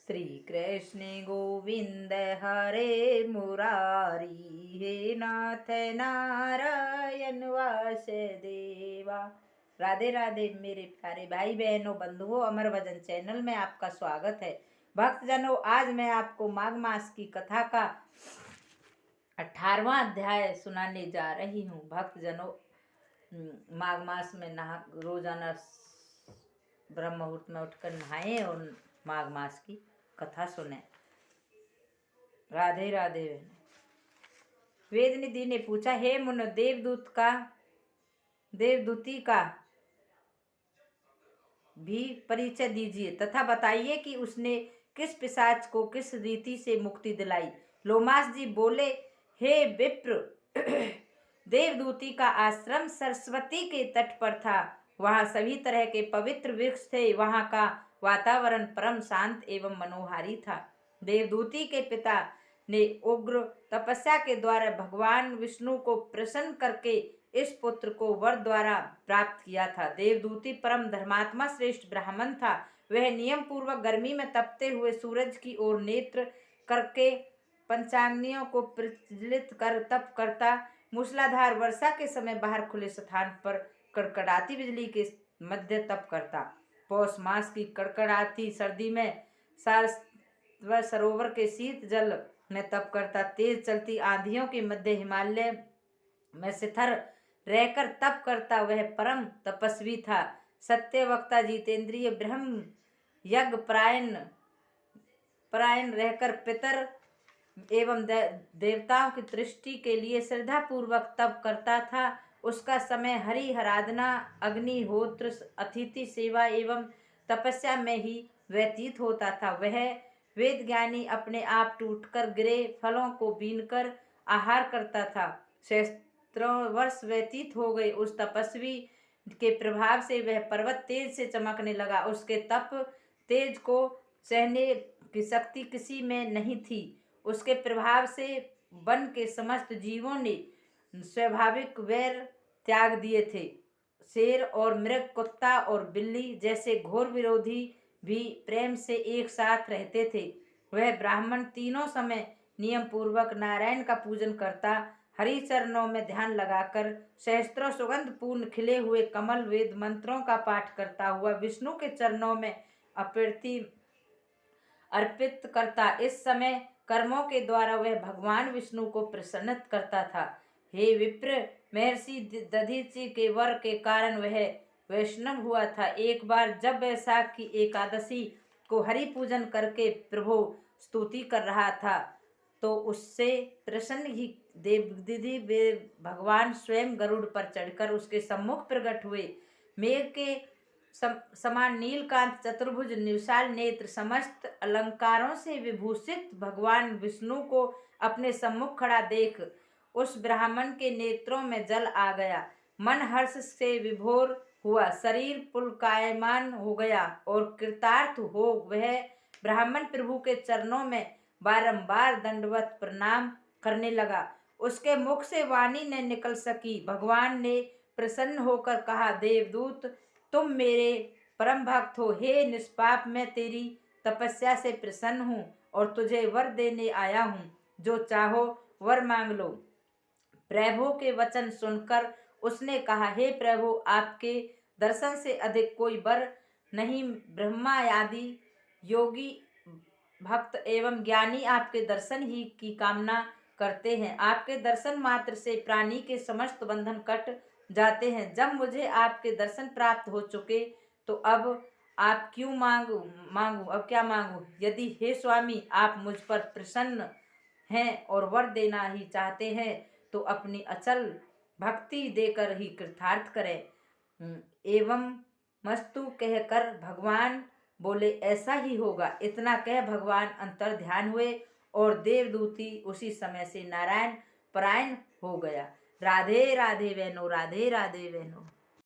श्री कृष्ण गोविंद हरे मुरारी, हे नाथ नारायण वासुदेवा। राधे राधे मेरे प्यारे भाई बहनों, बंधुओं, अमर भजन चैनल में आपका स्वागत है। भक्तजनों, आज मैं आपको माघ मास की कथा का 18वां अध्याय सुनाने जा रही हूँ। भक्तजनों, माघ मास में रोजाना ब्रह्म मुहूर्त में उठकर नहाएं और माघ मास की कथा सुने। राधे राधे। वेदनिधि ने पूछा, हे मुन, देवदूती का भी परिचय दीजिए तथा बताइए कि उसने किस पिशाच को किस रीति से मुक्ति दिलाई। लोमास जी बोले, हे विप्र, देवदूती का आश्रम सरस्वती के तट पर था। वहाँ सभी तरह के पवित्र वृक्ष थे। वहाँ का वातावरण परम शांत एवं मनोहारी था। देवदूती के पिता ने उग्र तपस्या के द्वारा भगवान विष्णु को प्रसन्न करके इस पुत्र को वर द्वारा प्राप्त किया था। देवदूती परम धर्मात्मा श्रेष्ठ ब्राह्मण था। वह नियम पूर्वक गर्मी में तपते हुए सूरज की ओर नेत्र करके पंचाग्नियों को प्रज्वलित कर तप करता। मूसलाधार वर्षा के समय बाहर खुले स्थान पर कड़कड़ाती बिजली के मध्य तप करता। पौष मास की कड़कड़ाती सर्दी में सरोवर के शीत जल में तप करता। तेज चलती आंधियों के मध्य हिमालय में शिथिर रहकर तप करता। वह परम तपस्वी था। सत्यवक्ता, जितेंद्रिय, ब्रह्म यज्ञ परायण रहकर पितर एवं देवताओं की दृष्टि के लिए श्रद्धा पूर्वक तप करता था। उसका समय हरि आराधना, अग्निहोत्र, अतिथि सेवा एवं तपस्या में ही व्यतीत होता था। वह वेद ज्ञानी अपने आप टूटकर गिरे फलों को बीनकर आहार करता था। सहस्त्रों वर्ष व्यतीत हो गए। उस तपस्वी के प्रभाव से वह पर्वत तेज से चमकने लगा। उसके तप तेज को सहने की शक्ति किसी में नहीं थी। उसके प्रभाव से वन के समस्त जीवों ने स्वाभाविक वैर त्याग दिए थे। शेर और मृग, कुत्ता और बिल्ली जैसे घोर विरोधी भी प्रेम से एक साथ रहते थे। वह ब्राह्मण तीनों समय नियम पूर्वक नारायण का पूजन करता। हरि चरणों में ध्यान लगाकर सहस्त्रों सुगंध पूर्ण खिले हुए कमल वेद मंत्रों का पाठ करता हुआ विष्णु के चरणों में अर्पित करता। इस समय कर्मों के द्वारा वह भगवान विष्णु को प्रसन्न करता था। हे विप्र, महर्षि दधीचि के वर के कारण वह वैष्णव हुआ था। एक बार जब वैशाख की एकादशी को हरि पूजन करके प्रभु स्तुति कर रहा था तो उससे प्रसन्न ही देवदूती भगवान स्वयं गरुड़ पर चढ़कर उसके सम्मुख प्रकट हुए। मेघ के समान नीलकांत चतुर्भुज विशाल नेत्र, समस्त अलंकारों से विभूषित भगवान विष्णु को अपने सम्मुख खड़ा देख उस ब्राह्मण के नेत्रों में जल आ गया। मन हर्ष से विभोर हुआ, शरीर पुलकायमान हो गया और कृतार्थ हो वह ब्राह्मण प्रभु के चरणों में बारंबार दंडवत प्रणाम करने लगा। उसके मुख से वाणी न निकल सकी। भगवान ने प्रसन्न होकर कहा, देवदूत, तुम मेरे परम भक्त हो। हे निष्पाप, मैं तेरी तपस्या से प्रसन्न हूँ और तुझे वर देने आया हूँ। जो चाहो वर मांग लो। प्रभु के वचन सुनकर उसने कहा, हे प्रभु, आपके दर्शन से अधिक कोई वर नहीं। ब्रह्मा आदि योगी भक्त एवं ज्ञानी आपके दर्शन ही की कामना करते हैं। आपके दर्शन मात्र से प्राणी के समस्त बंधन कट जाते हैं। जब मुझे आपके दर्शन प्राप्त हो चुके तो अब आप क्यों मांगू? अब क्या मांगू? यदि हे स्वामी आप मुझ पर प्रसन्न हैं और वर देना ही चाहते हैं तो अपनी अचल भक्ति देकर ही कृतार्थ करें। एवं मस्तु कहकर भगवान बोले, ऐसा ही होगा। इतना कह भगवान अंतर ध्यान हुए और देवदूती उसी समय से नारायण परायण हो गया। राधे राधे बहनों, राधे राधे बहनों।